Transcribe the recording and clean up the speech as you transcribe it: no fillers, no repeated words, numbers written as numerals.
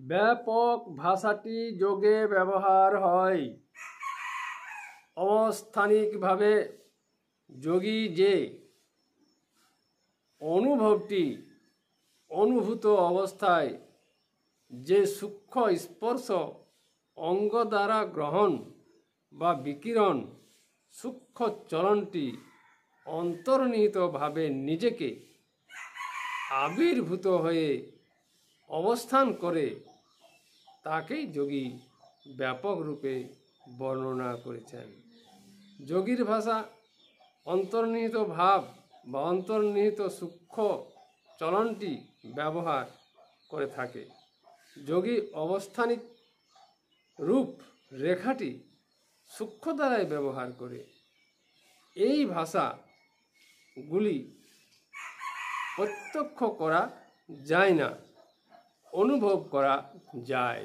ব্যাপক ভাষাটি যোগে ব্যবহার হয়। অবস্থানিকভাবে যোগী যে অনুভবটি অনুভূত অবস্থায় যে সূক্ষ্ম স্পর্শ অঙ্গ দ্বারা গ্রহণ বা বিকিরণ সূক্ষ্ম চলনটি অন্তর্নিহিতভাবে নিজেকে আবির্ভূত হয়ে অবস্থান করে তাকেই যোগী ব্যাপক রূপে বর্ণনা করেছেন। যোগীর ভাষা অন্তর্নিহিত ভাব বা অন্তর্নিহিত সূক্ষ্ম চলনটি ব্যবহার করে থাকে। যোগী অবস্থানিক রূপ রেখাটি সূক্ষ্ম দ্বারাই ব্যবহার করে। এই ভাষাগুলি প্রত্যক্ষ করা যায় না, অনুভব করা যায়।